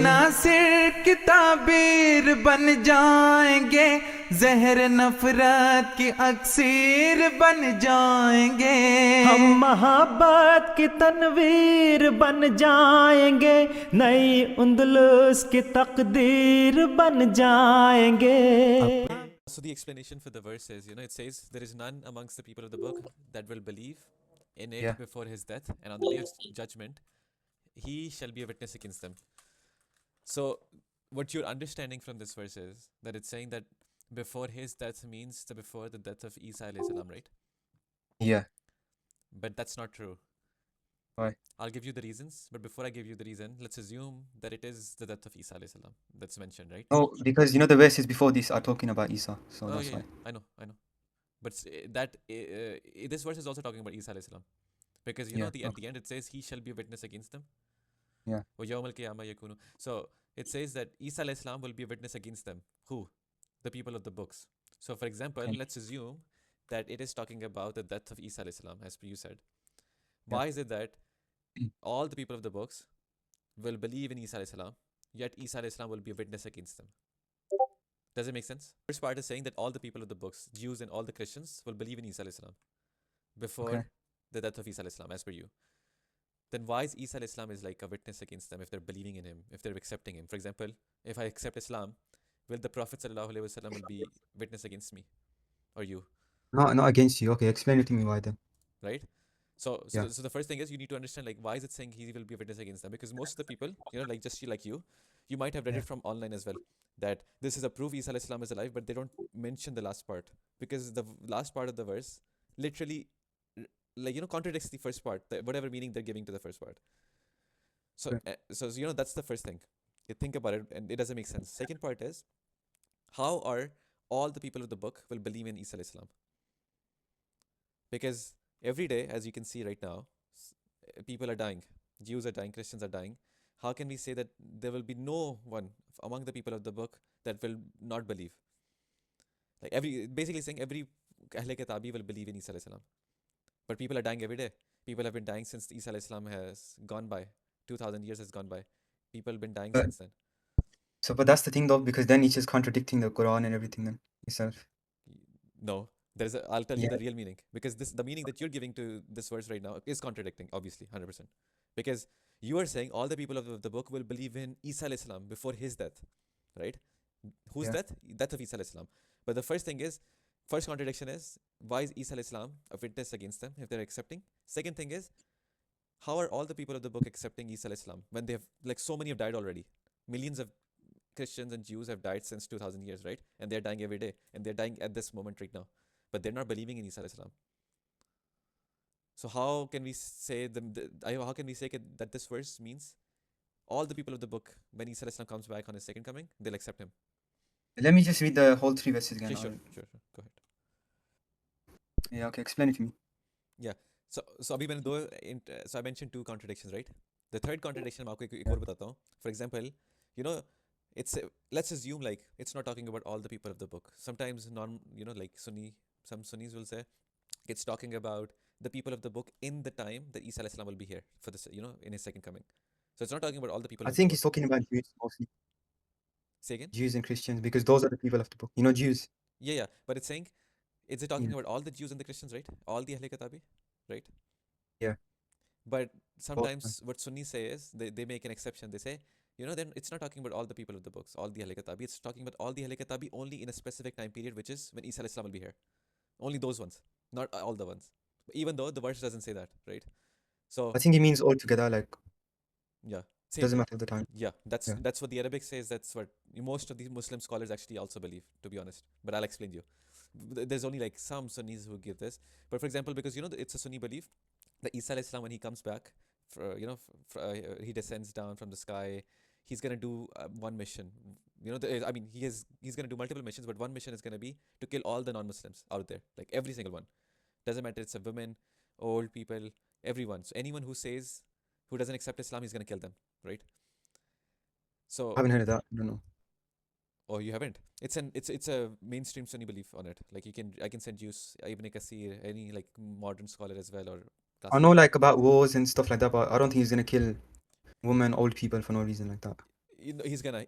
नासिर की ताबीर बन जाएंगे, जहर नफरत की अक्सीर बन जाएंगे। हम मोहब्बत की तनवीर बन जाएंगे, नई उंदलुस की तकदीर बन जाएंगे। So the explanation for the verse is, it says, there is none amongst the people of the book that will believe in it Yeah. before his death, and on the day of judgment, he shall be a witness against them. So what you're understanding from this verse is that it's saying that before his death means before the death of Isa alayhi salam, right? Yeah. But that's not true. Why? I'll give you the reasons, but before I give you the reason, let's assume that it is the death of Isa alayhi salam that's mentioned, right? Oh, because the verses before this are talking about Isa, so Oh that's yeah, why. I know. But this verse is also talking about Isa alayhi salam, because Yeah, at the okay. end it says he shall be a witness against them. Yeah. وَيَوْمَ الْقِيَامَةِ يَكُونُ. So it says that Isa alayhi salam will be a witness against them. Who? The people of the books. So for example, Okay. let's assume that it is talking about the death of Isa alayhi salam, as you said. Yeah. Why is it that all the people of the books will believe in Isa alayhi salam, yet Isa alayhi salam will be a witness against them? Does it make sense? First part is saying that all the people of the books, Jews and all the Christians, will believe in Isa alayhi salam before Okay. the death of Isa alayhi salam, as per you. Then why is Isa alayhi salam is like a witness against them if they're believing in him, if they're accepting him? For example, if I accept Islam, will the Prophet sallallahu alaihi wasallam will be witness against me or you, Not against you. Okay, explain it to me why then. right? So Yeah. the first thing is you need to understand, like, why is it saying he will be a witness against them? Because most of the people, like just like you might have read Yeah. it from online as well, that this is a proof Isa alayhi salam is alive, but they don't mention the last part because the last part of the verse literally contradicts the first part, whatever meaning they're giving to the first part. So Okay. that's the first thing. You think about it and it doesn't make sense. Second part is, how are all the people of the book will believe in Isa alayhi salam? Because every day, as you can see right now, people are dying. Jews are dying, Christians are dying. How can we say that there will be no one among the people of the book that will not believe? Like basically saying every Ahle Kitabi will believe in Isa alayhi salam. But people are dying every day. People have been dying since Isa alayhi salam has gone by. 2000 years has gone by. People have been dying But since then. but that's the thing though, because then it's just contradicting the Quran and everything then itself. No, I'll tell you Yeah. the real meaning, because the meaning that you're giving to this verse right now is contradicting, obviously, 100%. Because you are saying all the people of the book will believe in Isa alayhi salam before his death, right? Whose Yeah. death? Death of Isa alayhi salam. But the first contradiction is, why is Isa alayhi salam a witness against them if they're accepting? Second thing is, how are all the people of the book accepting Isa alayhi salam when they have, like, so many have died already? Millions of Christians and Jews have died since 2000 years, right? And they're dying every day, and they're dying at this moment right now, but they're not believing in Isa alayhi salam. So how can we say how can we say that this verse means all the people of the book, when Isa alayhi salam comes back on his second coming, they'll accept him? Let me just read the whole 3 verses again. Sure. Go ahead. Yeah. Okay. Explain it to me. Yeah. So abhi so I mentioned 2 contradictions, right? The third contradiction मैं आपको एक और बताता हूँ. For example, it's let's assume like it's not talking about all the people of the book. Sometimes like some Sunnis will say it's talking about the people of the book in the time that Isa alayhi salam will be here for this, in his second coming. So it's not talking about all the people I of the think book. he's talking about Jews mostly. Say again? Jews and Christians, because those are the people of the book. Jews. Yeah. But it's saying, is it talking Yeah. about all the Jews and the Christians, right? All the Ahle Kitabi, right? Yeah. But Both. sometimes what Sunnis say is, they make an exception. They say, then it's not talking about all the people of the books, all the Ahle Kitabi. It's talking about all the Ahle Kitabi only in a specific time period, which is when Isa alayhi salam will be here. Only those ones, not all the ones. Even though the verse doesn't say that, right? So I think he means all together, like yeah, same. doesn't matter the time. Yeah, that's Yeah. what the Arabic says. That's what most of the Muslim scholars actually also believe, to be honest. But I'll explain to you. There's only like some Sunnis who give this. But for example, because it's a Sunni belief that Isa alayhi salam, when he comes back, he descends down from the sky. He's gonna do one mission. He's gonna do multiple missions, but one mission is gonna be to kill all the non-Muslims out there, like every single one. Doesn't matter, it's a women, old people, everyone. So anyone who doesn't accept Islam, he's gonna kill them, right? So I haven't heard of that. I don't know. oh, you haven't? It's a mainstream Sunni belief on it. Like I can send you Ibn Kasir, any like modern scholar as well, or I know like about wars and stuff like that, but I don't think he's gonna kill women, old people for no reason like that. he's gonna.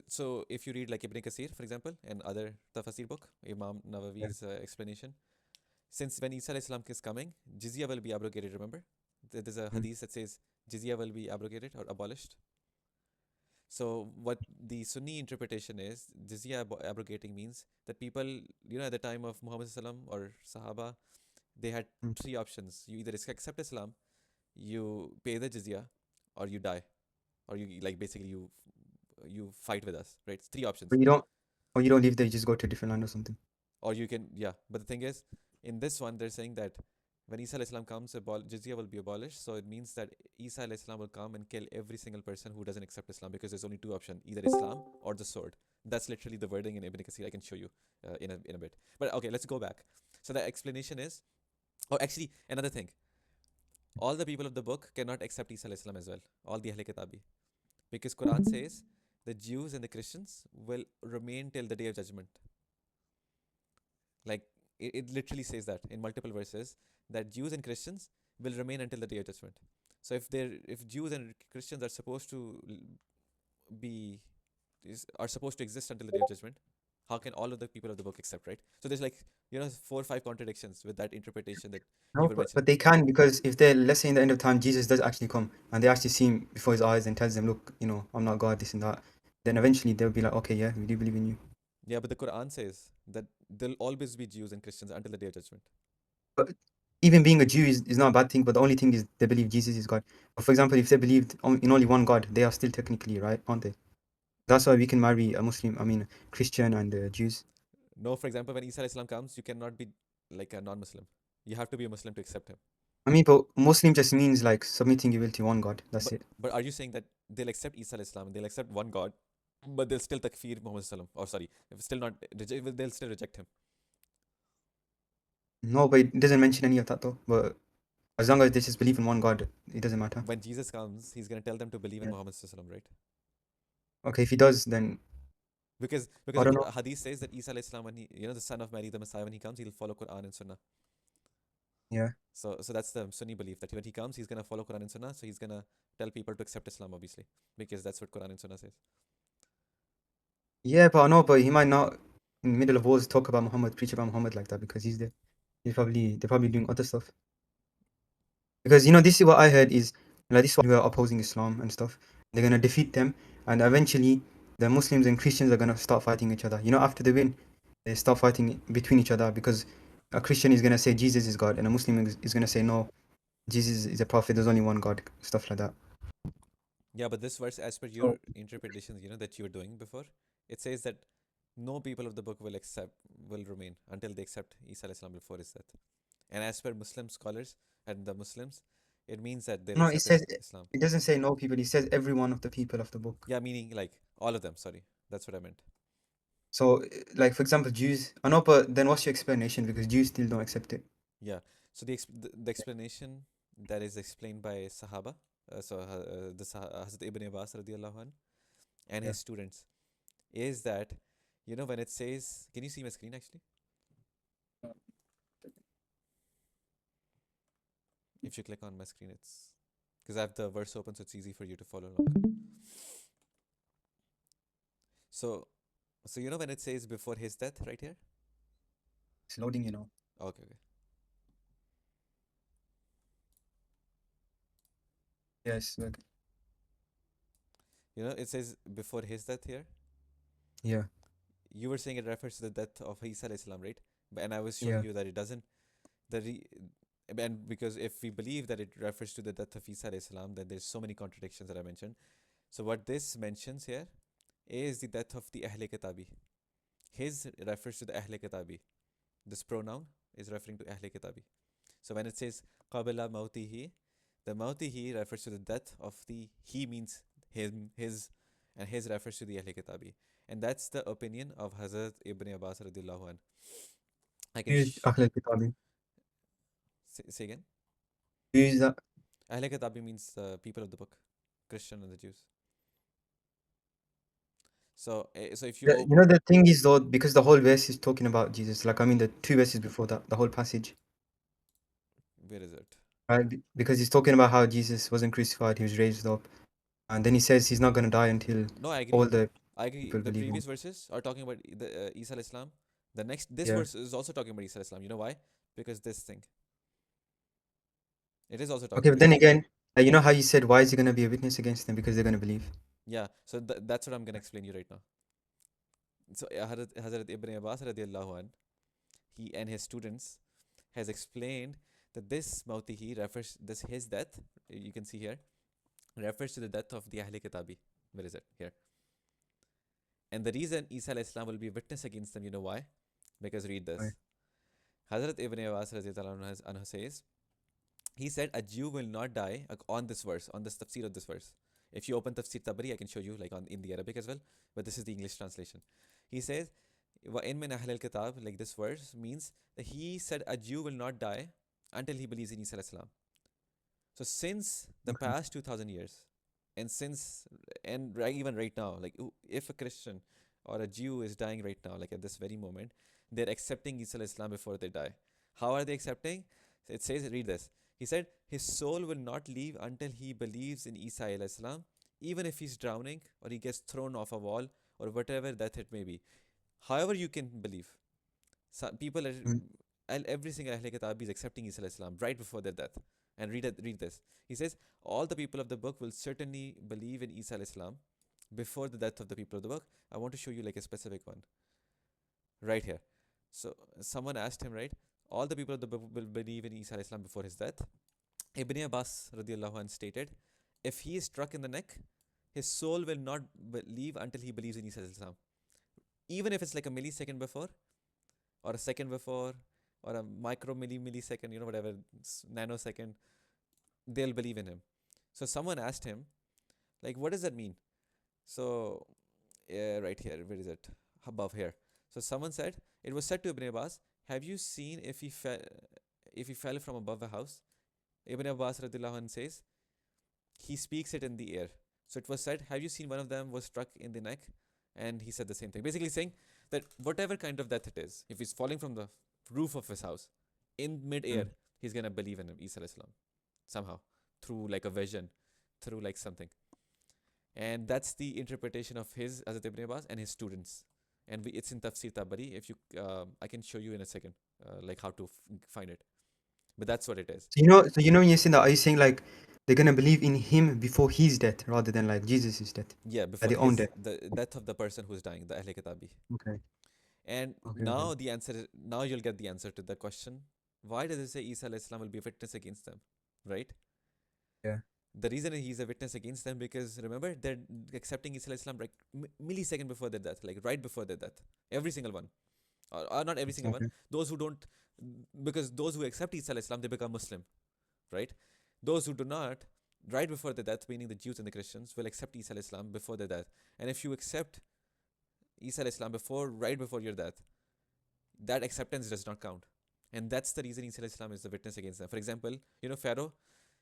So if you read like Ibn Kasir, for example, and other tafsir book, Imam Yeah. Nawawi's explanation, since when Isa alayhi salam is coming, jizya will be abrogated. Remember, there's a Mm. hadith that says jizya will be abrogated or abolished. So what the Sunni interpretation is, jizya abrogating means that people, at the time of Muhammad sallam or Sahaba, they had Mm. three options. You either accept Islam, you pay the jizya, or you die, or you like basically you fight with us, right? Three options. But you don't, or you don't live there. You just go to a different land or something. Or you can, yeah. But the thing is, in this one, they're saying that when Isa alayhi salam comes, jizya will be abolished. So it means that Isa alayhi salam will come and kill every single person who doesn't accept Islam, because there's only two options, either Islam or the sword. That's literally the wording in Ibn Kathir. I can show you in a bit. But okay, let's go back. So the explanation is, or actually another thing, all the people of the book cannot accept Isa alayhi salam as well. All the Ahle Kitabi, because Quran says the Jews and the Christians will remain till the day of judgment. Like it literally says that in multiple verses, that Jews and Christians will remain until the day of judgment. So if Jews and Christians are supposed to be are supposed to exist until the day of judgment, how can all of the people of the book accept, right? So there's like 4 or 5 contradictions with that interpretation that you No, were but, mentioning. but they can, because if they're, let's say in the end of time, Jesus does actually come and they actually see him before his eyes and tells them, look, I'm not God, this and that. Then eventually they'll be like, okay, yeah, we do believe in you. Yeah, but the Quran says that there'll always be Jews and Christians until the day of judgment. But even being a Jew is not a bad thing, but the only thing is they believe Jesus is God. But for example, if they believed in only one God, they are still technically right, aren't they? That's why we can marry a Muslim, Christian and Jews. No, for example, when Isa alayhi salam comes, you cannot be like a non-Muslim. You have to be a Muslim to accept him. But Muslim just means like submitting your will to one God. That's But it. but are you saying that they'll accept Isa alayhi salam, they'll accept one God, but they'll still takfir Muhammad sallam? Or sorry, if still not they'll still reject him. No, but it doesn't mention any of that though. But as long as they just believe in one God, it doesn't matter. When Jesus comes, he's gonna tell them to believe in Yeah. Muhammad sallam, right? Okay, if he does, then Because I don't the know. hadith says that Isa alayhi salam, when he the son of Mary, the Messiah, when he comes, he'll follow Quran and Sunnah. Yeah. So that's the Sunni belief, that when he comes, he's gonna follow Quran and Sunnah. So he's gonna tell people to accept Islam, obviously, because that's what Quran and Sunnah says. Yeah, but I know, but he might not in the middle of wars talk about Muhammad, preach about Muhammad like that because he's there. They're probably doing other stuff. Because this is what I heard is like this is why we're opposing Islam and stuff. They're gonna defeat them, and eventually the Muslims and Christians are gonna start fighting each other. After they win, they start fighting between each other because a Christian is gonna say Jesus is God, and a Muslim is gonna say no, Jesus is a prophet. There's only one God. Stuff like that. Yeah, but this verse, as per your So interpretations, that you were doing before, it says that no people of the book will remain until they accept Isa alayhi salam before his death. And as per Muslim scholars and the Muslims, it means that they'll no, accept Islam. it doesn't say no people. It says every one of the people of the book. Yeah, meaning like all of them. Sorry, that's what I meant. So, like for example, Jews. I know, but then what's your explanation? Because Jews still don't accept it. Yeah. So the explanation that is explained by Sahaba, Hazrat Ibn Abbas radiallahu anh, and Yeah. his students, is that when it says, can you see my screen actually? If you click on my screen, it's because I have the verse open, so it's easy for you to follow along. So when it says before his death, right here. It's loading, Okay, okay. Yes. Like, It says before his death here. yeah. You were saying it refers to the death of Isa alayhi salam, right? And I was showing Yeah. you that it doesn't. And because if we believe that it refers to the death of Isa alayhi salam, then there's so many contradictions that I mentioned. So what this mentions here is the death of the Ahle Kitabi. His refers to the Ahle Kitabi. This pronoun is referring to Ahle Kitabi. So when it says Qabila Mautihi, the Mautihi refers to the death of the he means him, his, and his refers to the Ahle Kitabi. And that's the opinion of Hazrat Ibn Abbas radiallahu anh. I can Who's Ahlul Kitabi? say again. Who's that? Ahle Kitabi means people of the book, Christian and the Jews. So if you The thing is though, because the whole verse is talking about Jesus. Like the 2 verses before that, the whole passage, where is it? right? Because he's talking about how Jesus wasn't crucified; he was raised up. And then he says he's not gonna die until No, I all agree. the I agree. people The believe in previous him. verses are talking about the Isa alayhi salam. This Yeah. verse is also talking about Isa alayhi salam. You know why? Because this thing. It is also talking Okay, about but then Isa. again, you know how you said why is he gonna be a witness against them because they're gonna believe. Yeah, so that's what I'm gonna explain you right now. So Hazrat Ibn Abbas radiallahu an, he and his students has explained that this Mautihi refers this his death. You can see here refers to the death of the Ahli Kitabi. Where is it? Here. And the reason Isa alayhi salam will be a witness against them, you know why? Because read Right. this. Hazrat Ibn Abbas radiallahu anhu says, he said a Jew will not die on this verse, on this tafsir of this verse. If you open Tafsir Tabari, I can show you like in the Arabic as well, but this is the English translation. He says, وَإِن مِّنْ أَهْلِ الْكِتَابِ, like this verse means that he said a Jew will not die until he believes in Isa alayhi salam. So since the Okay. past 2000 years, and even right now, like if a Christian or a Jew is dying right now, like at this very moment, they're accepting Isa alayhi salam before they die. How are they accepting? It says, read this. He said, his soul will not leave until he believes in Isa alayhi salam, even if he's drowning or he gets thrown off a wall or whatever that it may be. However you can believe. Some people are, Mm. every single Ahle Kitab is accepting Isa alayhi salam right before their death. And read this. He says, all the people of the book will certainly believe in Isa alayhi salam before the death of the people of the book. I want to show you like a specific one. Right here. So someone asked him, right? All the people of the book will believe in Isa alayhi salam before his death. Ibn Abbas radiallahu anh stated, if he is struck in the neck, his soul will not leave until he believes in Isa alayhi salam. Even if it's like a millisecond before, or a second before, or a millisecond, whatever, nanosecond, they'll believe in him. So someone asked him, like, what does that mean? So, right here, where is it? Above here. So someone said, it was said to Ibn Abbas, have you seen if he fell from above a house? Ibn Abbas radiallahu anh says, he speaks it in the air. So it was said, have you seen one of them was struck in the neck? And he said the same thing. Basically saying that whatever kind of death it is, if he's falling from the roof of his house in mid-air, Mm. he's going to believe in Isa alayhi salam somehow, through like a vision, through like something. And that's the interpretation of his, Hazrat Ibn Abbas, and his students. And it's in Tafsir Tabari. If you, I can show you in a second, like how to find it. But that's what it is. So you know when you're saying that, are you saying like they're gonna believe in him before his death rather than like Jesus' death, Yeah, at before their own death? the death of the person who's dying, the Ahle Kitabi. Okay. And Okay. now you'll get the answer to the question. Why does it say Isa alayhi salam will be a witness against them? Right? Yeah. The reason he's a witness against them because remember they're accepting Isa alayhi salam like millisecond before their death, like right before their death. Every single one. Or not every single one. Okay. Those who don't, because those who accept Isa alayhi salam, they become Muslim. Right? Those who do not, right before their death, meaning the Jews and the Christians, will accept Isa alayhi salam before their death. And if you accept Isa alayhi salam right before your death, that acceptance does not count. And that's the reason Isa alayhi salam is the witness against them. For example, Pharaoh,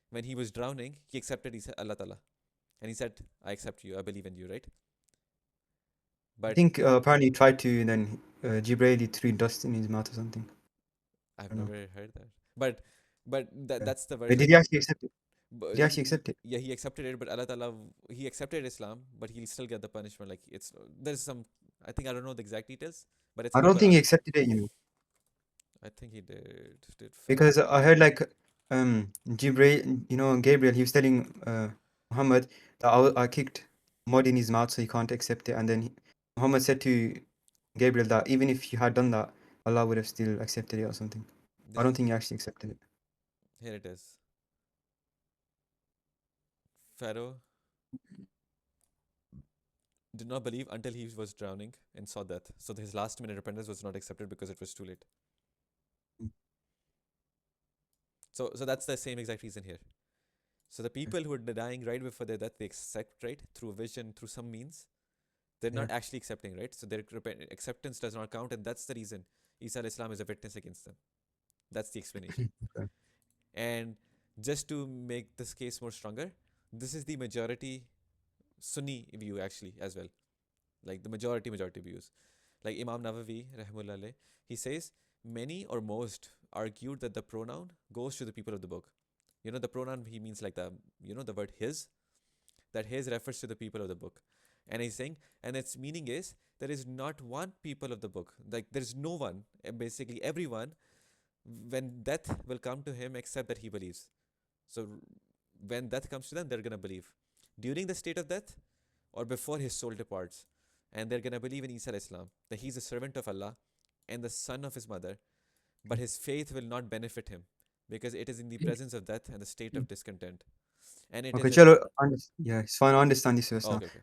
when he was drowning, he accepted Allah Ta'ala. And he said, I accept you, I believe in you, right? I But think apparently he tried to, and then Jibreel threw dust in his mouth or something. I've I don't know. never heard that. But Yeah. that's the Wait, did version. he actually accept it? But Did he actually accept it? yeah, he accepted it, but Allah Ta'ala, he accepted Islam, but he'll still get the punishment. Like there's some, I don't know the exact details, but it's I in the don't think Quran. he accepted it, I think he did Pharaoh. because I heard like Jibreel, Gabriel, he was telling Muhammad that I kicked mud in his mouth so he can't accept it, and then Muhammad said to Gabriel that even if you had done that, Allah would have still accepted it or something. I This don't is think he actually accepted it. Here it is. Pharaoh did not believe until he was drowning and saw death. So his last minute repentance was not accepted because it was too late. Mm. So that's the same exact reason here. So the people who are dying right before their death, they accept, right, through vision, through some means. They're not Yeah. actually accepting, right? So their acceptance does not count, and that's the reason Isa alayhi salam is a witness against them. That's the explanation. Okay. And just to make this case more stronger, this is the majority Sunni view actually as well. Like the majority views. Like Imam Nawawi, rahimahullah alayh, he says many or most argued that the pronoun goes to the people of the book. The pronoun he means like the word his. that his refers to the people of the book. And he's saying, and its meaning is, there is not one people of the book. Like, there is no one, basically everyone, when death will come to him except that he believes. So when death comes to them, they're going to believe. During the state of death or before his soul departs. And they're going to believe in Isa alayhi salam, that he's a servant of Allah and the son of his mother. But his faith will not benefit him because it is in the presence of death and the state of discontent. And it Okay, is chalo, yeah, it's fine. I understand this verse oh, now. okay, okay.